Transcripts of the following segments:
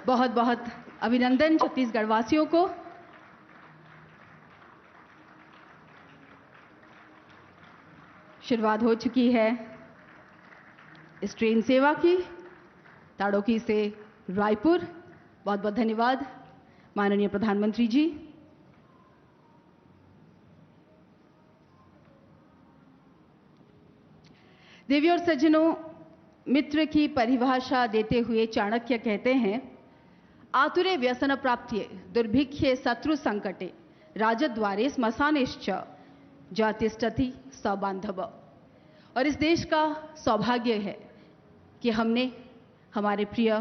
बहुत बहुत अभिनंदन छत्तीसगढ़ वासियों को। शुरुआत हो चुकी है इस ट्रेन सेवा की ताड़ोकी से रायपुर। बहुत बहुत धन्यवाद माननीय प्रधानमंत्री जी। देवी और सज्जनों, मित्र की परिभाषा देते हुए चाणक्य कहते हैं, आतुरे व्यसन प्राप्त्ये दुर्भिक्षे शत्रु संकटे राजद्वारे स्मशानेश्च जातिष्ठति सबांधव। और इस देश का सौभाग्य है कि हमने हमारे प्रिय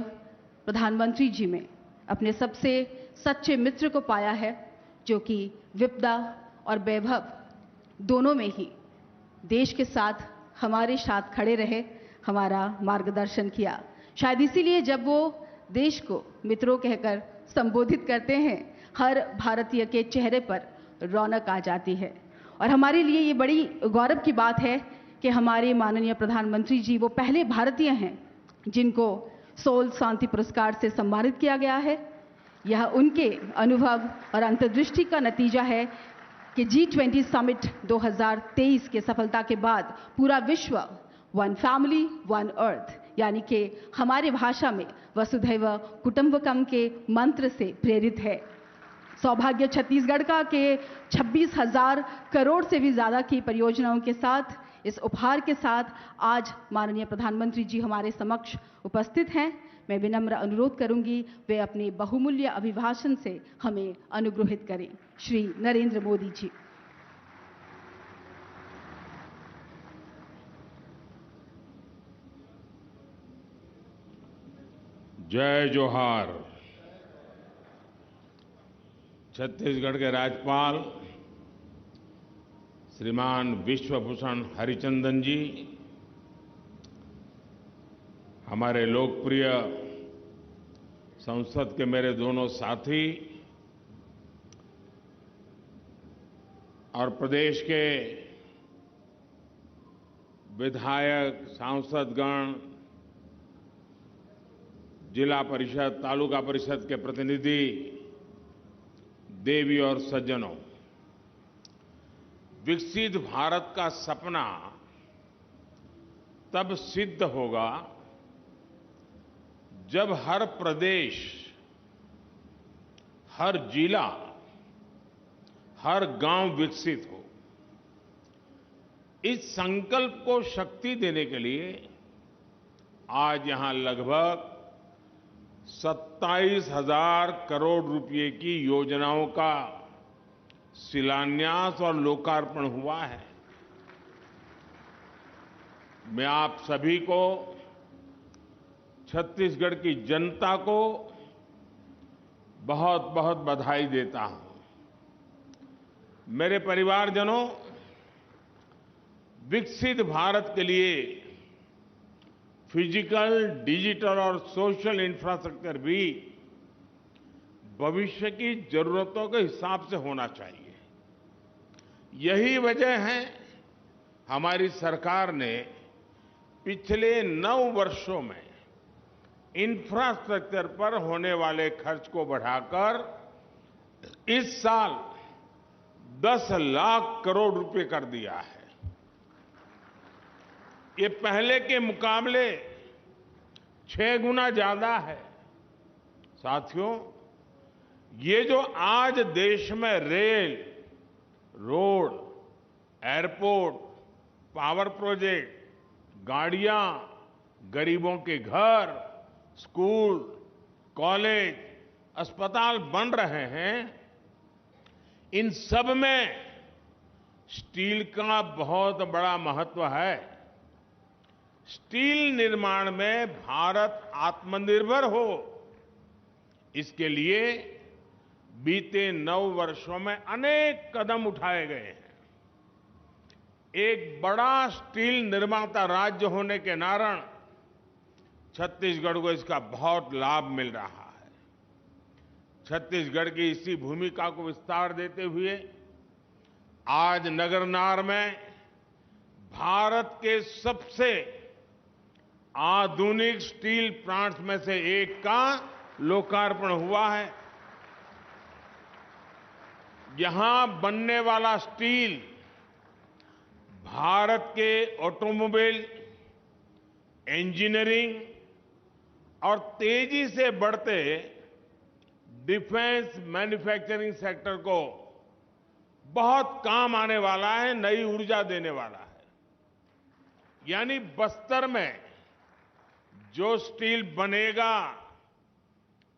प्रधानमंत्री जी में अपने सबसे सच्चे मित्र को पाया है, जो कि विपदा और वैभव दोनों में ही देश के साथ हमारे साथ खड़े रहे, हमारा मार्गदर्शन किया। शायद इसीलिए जब वो देश को मित्रों कहकर संबोधित करते हैं, हर भारतीय के चेहरे पर रौनक आ जाती है। और हमारे लिए ये बड़ी गौरव की बात है कि हमारे माननीय प्रधानमंत्री जी वो पहले भारतीय हैं जिनको सोल शांति पुरस्कार से सम्मानित किया गया है। यह उनके अनुभव और अंतर्दृष्टि का नतीजा है कि G20 समिट 2023 के सफलता के बाद पूरा विश्व वन फैमिली वन अर्थ यानी कि हमारी भाषा में वसुधैव कुटुंबकम के मंत्र से प्रेरित है। सौभाग्य छत्तीसगढ़ का के 26,000 करोड़ से भी ज्यादा की परियोजनाओं के साथ, इस उपहार के साथ आज माननीय प्रधानमंत्री जी हमारे समक्ष उपस्थित हैं। मैं विनम्र अनुरोध करूंगी वे अपने बहुमूल्य अभिभाषण से हमें अनुग्रहित करें। श्री नरेंद्र मोदी जी। जय जोहार। छत्तीसगढ़ के राज्यपाल श्रीमान विश्वभूषण हरिचंदन जी, हमारे लोकप्रिय संसद के मेरे दोनों साथी और प्रदेश के विधायक, सांसदगण, जिला परिषद, तालुका परिषद के प्रतिनिधि, देवी और सज्जनों, विकसित भारत का सपना तब सिद्ध होगा जब हर प्रदेश, हर जिला, हर गांव विकसित हो। इस संकल्प को शक्ति देने के लिए आज यहां लगभग 27,000 करोड़ रुपए की योजनाओं का शिलान्यास और लोकार्पण हुआ है। मैं आप सभी को, छत्तीसगढ़ की जनता को बहुत बहुत बधाई देता हूं। मेरे परिवारजनों, विकसित भारत के लिए फिजिकल, डिजिटल और सोशल इंफ्रास्ट्रक्चर भी भविष्य की जरूरतों के हिसाब से होना चाहिए। यही वजह है हमारी सरकार ने पिछले 9 वर्षों में इंफ्रास्ट्रक्चर पर होने वाले खर्च को बढ़ाकर इस साल 10 लाख करोड़ रुपए कर दिया है। ये पहले के मुकाबले 6 गुना ज्यादा है। साथियों, ये जो आज देश में rail, road, airport, power project, गाड़ियां, गरीबों के घर, स्कूल, कॉलेज, अस्पताल बन रहे हैं, इन सब में स्टील का बहुत बड़ा महत्व है। स्टील निर्माण में भारत आत्मनिर्भर हो, इसके लिए बीते 9 वर्षों में अनेक कदम उठाए गए हैं। एक बड़ा स्टील निर्माता राज्य होने के कारण छत्तीसगढ़ को इसका बहुत लाभ मिल रहा है। छत्तीसगढ़ की इसी भूमिका को विस्तार देते हुए आज नगरनार में भारत के सबसे आधुनिक स्टील प्लांट्स में से एक का लोकार्पण हुआ है। यहां बनने वाला स्टील भारत के ऑटोमोबाइल, इंजीनियरिंग और तेजी से बढ़ते डिफेंस मैन्युफैक्चरिंग सेक्टर को बहुत काम आने वाला है, नई ऊर्जा देने वाला है। यानी बस्तर में जो स्टील बनेगा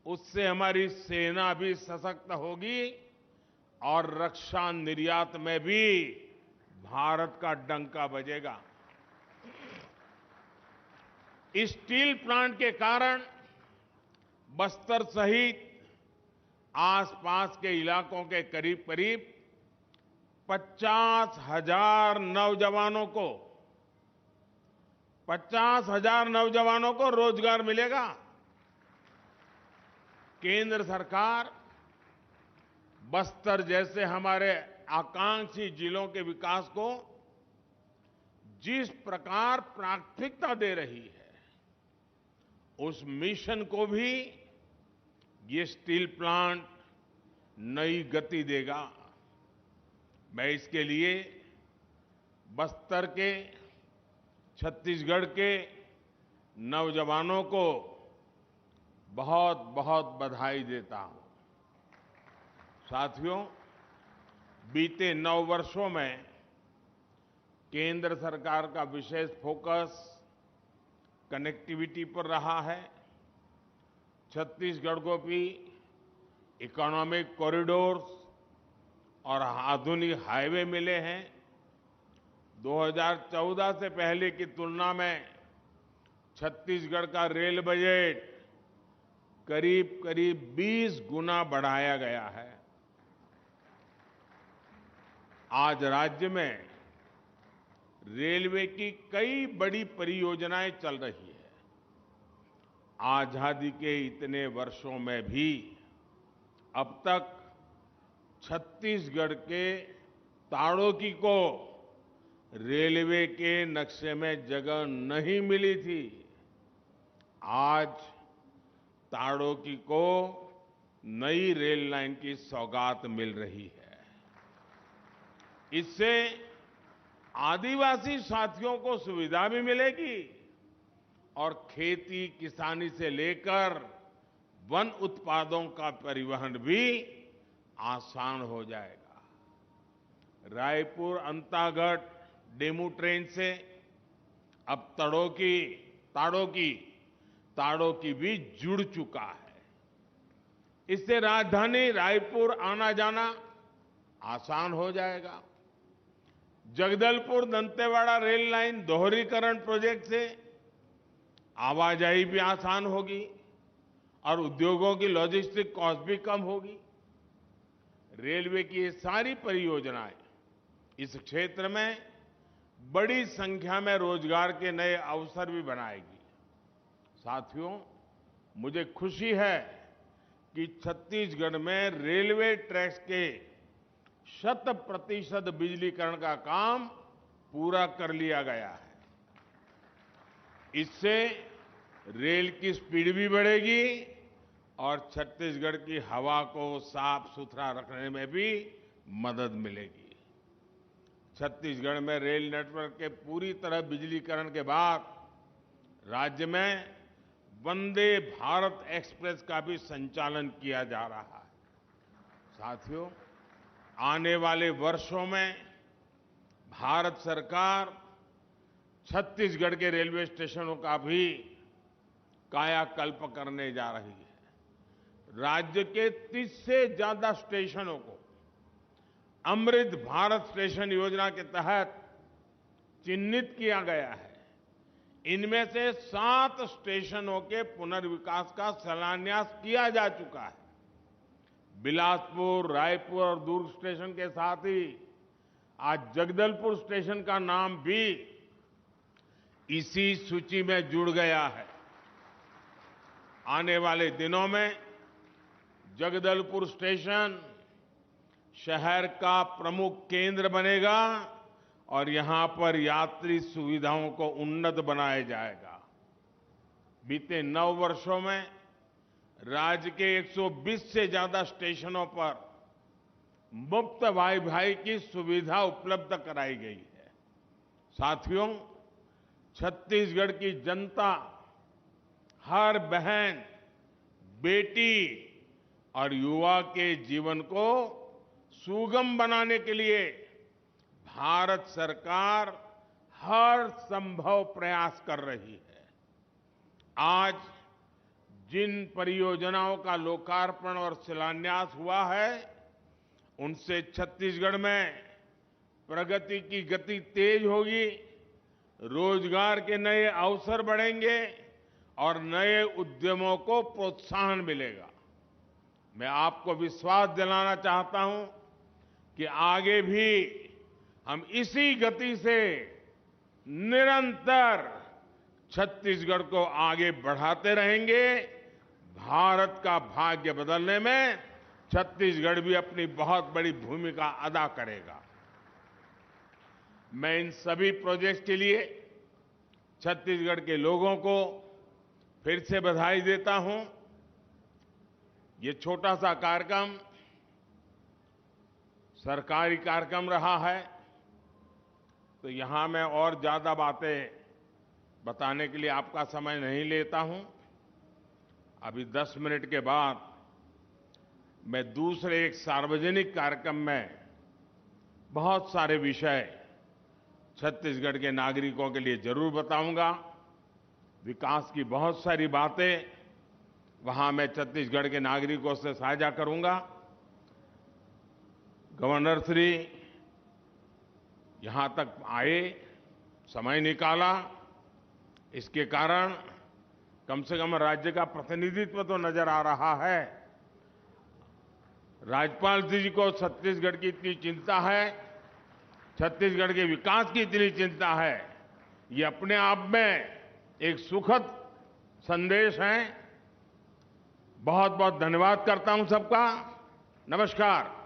उससे हमारी सेना भी सशक्त होगी और रक्षा निर्यात में भी भारत का डंका बजेगा। इस स्टील प्लांट के कारण बस्तर सहित आसपास के इलाकों के करीब करीब 50,000 नौजवानों को रोजगार मिलेगा। केंद्र सरकार बस्तर जैसे हमारे आकांक्षी जिलों के विकास को जिस प्रकार प्राथमिकता दे रही है, उस मिशन को भी ये स्टील प्लांट नई गति देगा। मैं इसके लिए बस्तर के, छत्तीसगढ़ के नौजवानों को बहुत बहुत बधाई देता हूं। साथियों, बीते 9 वर्षों में केंद्र सरकार का विशेष फोकस कनेक्टिविटी पर रहा है। छत्तीसगढ़ को भी इकोनॉमिक कॉरिडोर्स और आधुनिक हाईवे मिले हैं। 2014 से पहले की तुलना में छत्तीसगढ़ का रेल बजट करीब करीब 20 गुना बढ़ाया गया है। आज राज्य में रेलवे की कई बड़ी परियोजनाएं चल रही है। आजादी के इतने वर्षों में भी अब तक छत्तीसगढ़ के ताड़ोकी को रेलवे के नक्शे में जगह नहीं मिली थी। आज ताड़ोकी को नई रेल लाइन की सौगात मिल रही है। इससे आदिवासी साथियों को सुविधा भी मिलेगी और खेती किसानी से लेकर वन उत्पादों का परिवहन भी आसान हो जाएगा। रायपुर अंतागढ़ डेमू ट्रेन से अब ताड़ोकी भी जुड़ चुका है। इससे राजधानी रायपुर आना जाना आसान हो जाएगा। जगदलपुर दंतेवाड़ा रेल लाइन दोहरीकरण प्रोजेक्ट से आवाजाही भी आसान होगी और उद्योगों की लॉजिस्टिक कॉस्ट भी कम होगी। रेलवे की ये सारी परियोजनाएं इस क्षेत्र में बड़ी संख्या में रोजगार के नए अवसर भी बनाएगी। साथियों, मुझे खुशी है कि छत्तीसगढ़ में रेलवे ट्रैक्स के 100% बिजलीकरण का काम पूरा कर लिया गया है। इससे रेल की स्पीड भी बढ़ेगी और छत्तीसगढ़ की हवा को साफ सुथरा रखने में भी मदद मिलेगी। छत्तीसगढ़ में रेल नेटवर्क के पूरी तरह बिजलीकरण के बाद राज्य में वंदे भारत एक्सप्रेस का भी संचालन किया जा रहा है। साथियों, आने वाले वर्षों में भारत सरकार छत्तीसगढ़ के रेलवे स्टेशनों का भी कायाकल्प करने जा रही है। राज्य के 30 से ज्यादा स्टेशनों को अमृत भारत स्टेशन योजना के तहत चिन्हित किया गया है। इनमें से 7 स्टेशनों के पुनर्विकास का शिलान्यास किया जा चुका है। बिलासपुर, रायपुर और दुर्ग स्टेशन के साथ ही आज जगदलपुर स्टेशन का नाम भी इसी सूची में जुड़ गया है। आने वाले दिनों में जगदलपुर स्टेशन शहर का प्रमुख केंद्र बनेगा और यहां पर यात्री सुविधाओं को उन्नत बनाया जाएगा। बीते 9 वर्षों में राज्य के 120 से ज्यादा स्टेशनों पर मुफ्त वाईफाई की सुविधा उपलब्ध कराई गई है। साथियों, छत्तीसगढ़ की जनता हर बहन, बेटी और युवा के जीवन को सुगम बनाने के लिए भारत सरकार हर संभव प्रयास कर रही है। आज जिन परियोजनाओं का लोकार्पण और शिलान्यास हुआ है, उनसे छत्तीसगढ़ में प्रगति की गति तेज होगी, रोजगार के नए अवसर बढ़ेंगे और नए उद्यमों को प्रोत्साहन मिलेगा। मैं आपको विश्वास दिलाना चाहता हूं कि आगे भी हम इसी गति से निरंतर छत्तीसगढ़ को आगे बढ़ाते रहेंगे। भारत का भाग्य बदलने में छत्तीसगढ़ भी अपनी बहुत बड़ी भूमिका अदा करेगा। मैं इन सभी प्रोजेक्ट्स के लिए छत्तीसगढ़ के लोगों को फिर से बधाई देता हूं। ये छोटा सा कार्यक्रम सरकारी कार्यक्रम रहा है, तो यहां मैं और ज्यादा बातें बताने के लिए आपका समय नहीं लेता हूं। अभी 10 मिनट के बाद मैं दूसरे एक सार्वजनिक कार्यक्रम में बहुत सारे विषय छत्तीसगढ़ के नागरिकों के लिए जरूर बताऊंगा। विकास की बहुत सारी बातें वहां मैं छत्तीसगढ़ के नागरिकों से साझा करूंगा। गवर्नर श्री यहां तक आए, समय निकाला, इसके कारण कम से कम राज्य का प्रतिनिधित्व तो नजर आ रहा है। राज्यपाल जी को छत्तीसगढ़ की इतनी चिंता है, छत्तीसगढ़ के विकास की इतनी चिंता है, ये अपने आप में एक सुखद संदेश है। बहुत बहुत धन्यवाद करता हूं सबका। नमस्कार।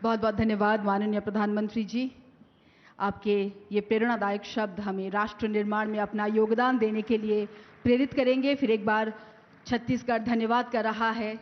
बहुत बहुत धन्यवाद माननीय प्रधानमंत्री जी। आपके ये प्रेरणादायक शब्द हमें राष्ट्र निर्माण में अपना योगदान देने के लिए प्रेरित करेंगे। फिर एक बार छत्तीसगढ़ धन्यवाद कर रहा है।